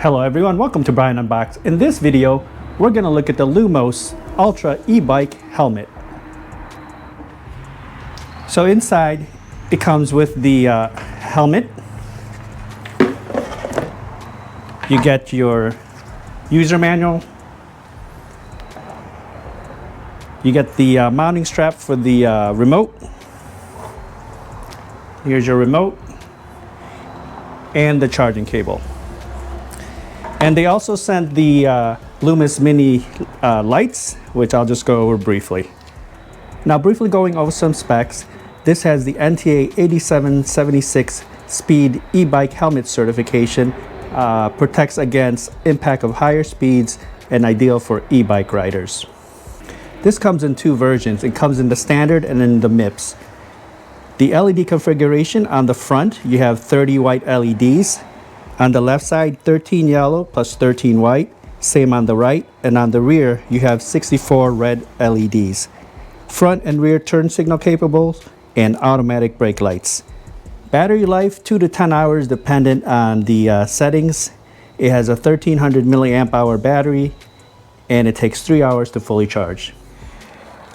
Hello everyone, welcome to Brian Unboxed. In this video, we're going to look at the Lumos Ultra E-Bike Helmet. So inside, it comes with the helmet. You get your user manual. You get the mounting strap for the remote. Here's your remote and the charging cable. And they also sent the Lumos Mini lights, which I'll just go over briefly. Now, briefly going over some specs, this has the NTA 8776 Speed e-bike helmet certification, protects against impact of higher speeds and ideal for e-bike riders. This comes in two versions. It comes in the standard and in the MIPS. The LED configuration on the front, you have 30 white LEDs. On the left side, 13 yellow plus 13 white. Same on the right. And on the rear, you have 64 red LEDs. Front and rear turn signal capable and automatic brake lights. Battery life, 2 to 10 hours dependent on the settings. It has a 1300 milliamp hour battery and it takes 3 hours to fully charge.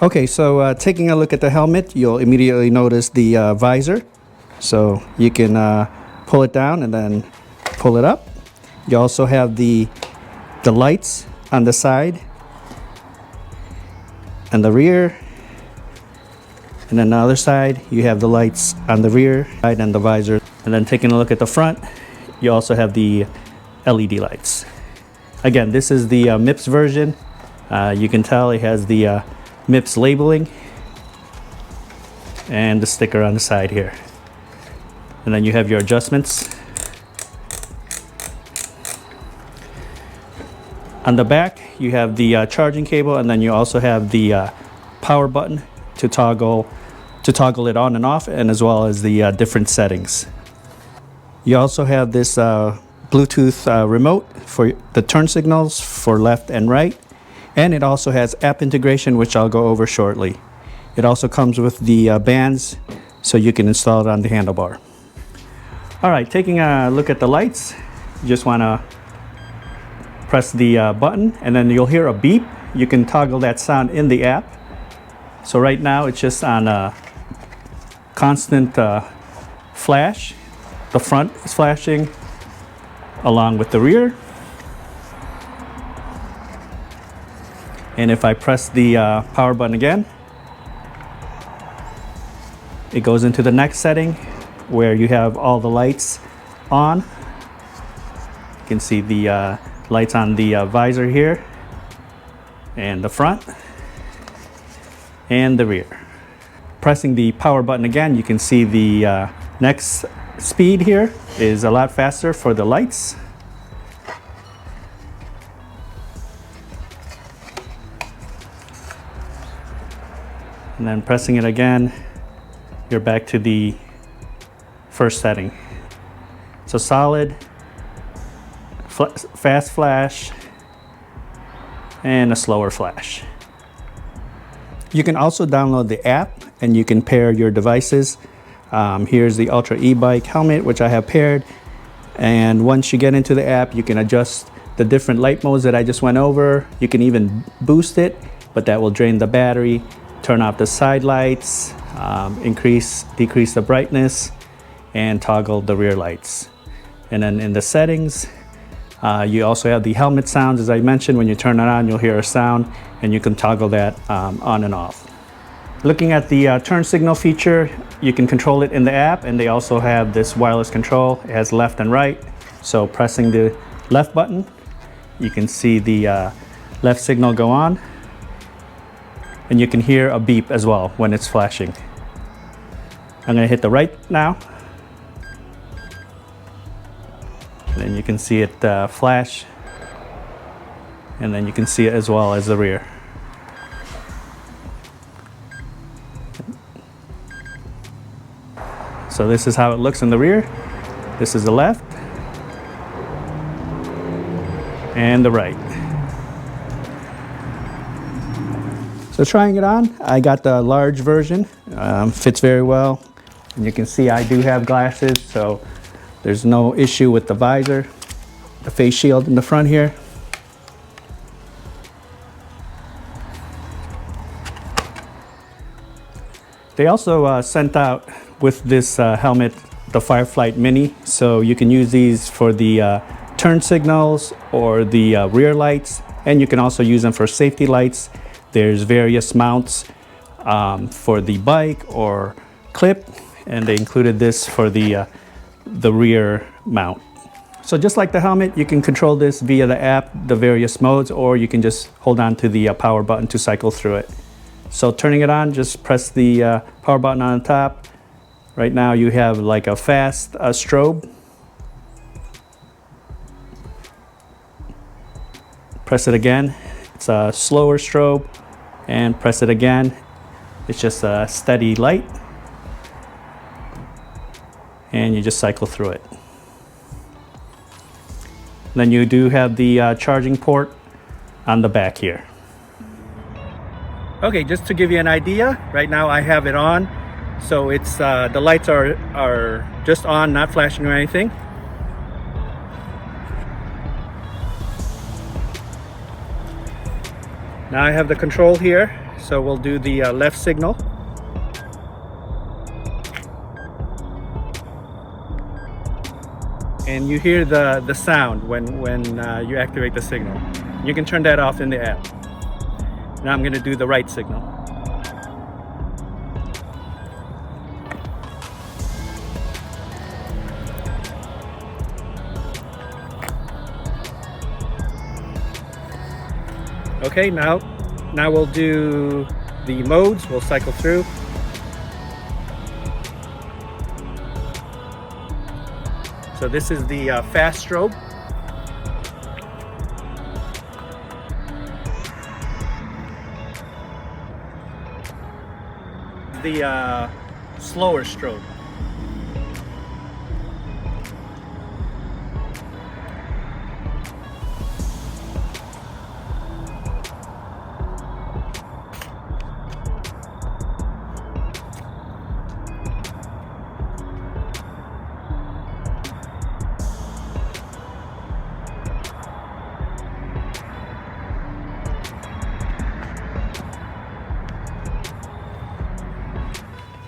Okay, so taking a look at the helmet, you'll immediately notice the visor. So you can pull it down and then pull it up. You also have the lights on the side and the rear. And then the other side, you have the lights on the rear side and the visor. And then taking a look at the front, you also have the LED lights. Again, this is the MIPS version. You can tell it has the MIPS labeling and the sticker on the side here. And then you have your adjustments. On the back, you have the charging cable, and then you also have the power button to toggle it on and off, and as well as the different settings. You also have this Bluetooth remote for the turn signals for left and right, and it also has app integration, which I'll go over shortly. It also comes with the bands, so you can install it on the handlebar. All right, taking a look at the lights, you just want to press the button and then you'll hear a beep. You can toggle that sound in the app. So right now it's just on a constant flash. The front is flashing along with the rear. And if I press the power button again, it goes into the next setting where you have all the lights on. You can see the lights on the visor here, and the front, and the rear. Pressing the power button again, you can see the next speed here is a lot faster for the lights. And then pressing it again, you're back to the first setting. So solid, fast flash, and a slower flash. You can also download the app and you can pair your devices. Here's the Ultra E-Bike Helmet, which I have paired. And once you get into the app, you can adjust the different light modes that I just went over. You can even boost it, but that will drain the battery. Turn off the side lights, decrease the brightness, and toggle the rear lights. And then in the settings, you also have the helmet sounds. As I mentioned, when you turn it on, you'll hear a sound, and you can toggle that on and off. Looking at the turn signal feature, you can control it in the app, and they also have this wireless control. It has left and right. So pressing the left button, you can see the left signal go on, and you can hear a beep as well when it's flashing. I'm going to hit the right now. Then you can see it flash, and then you can see it as well as the rear. So this is how it looks in the rear. This is the left and the right. So trying it on, I got the large version. Fits very well. And you can see I do have glasses, so there's no issue with the visor. the face shield in the front here. They also sent out with this helmet the Fireflight Mini, so you can use these for the turn signals or the rear lights, and you can also use them for safety lights. There's various mounts for the bike or clip, and they included this for the rear mount. So just like the helmet, you can control this via the app, the various modes, or you can just hold on to the power button to cycle through it. So turning it on, just press the power button on the top. Right now you have like a fast strobe. Press it again, it's a slower strobe, and press it again. It's just a steady light, and you just cycle through it. Then you do have the charging port on the back here. Okay, just to give you an idea, right now I have it on, so it's the lights are just on, not flashing or anything. Now I have the control here, so we'll do the left signal. And you hear the sound when you activate the signal. You can turn that off in the app. Now I'm going to do the right signal. Okay, now we'll do the modes. We'll cycle through. So this is the fast strobe. The slower strobe.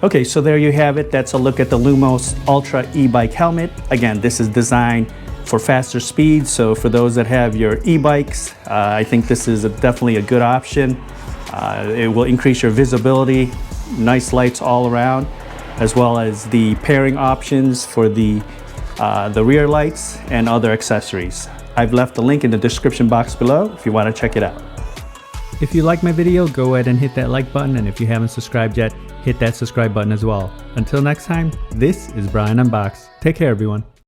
Okay, so there you have it. That's a look at the Lumos Ultra E-Bike Helmet. Again, this is designed for faster speeds, so for those that have your e-bikes, I think this is definitely a good option. It will increase your visibility, nice lights all around, as well as the pairing options for the rear lights and other accessories. I've left a link in the description box below if you want to check it out. If you like my video, go ahead and hit that like button, and if you haven't subscribed yet, hit that subscribe button as well. Until next time, this is Brian Unboxed. Take care, everyone.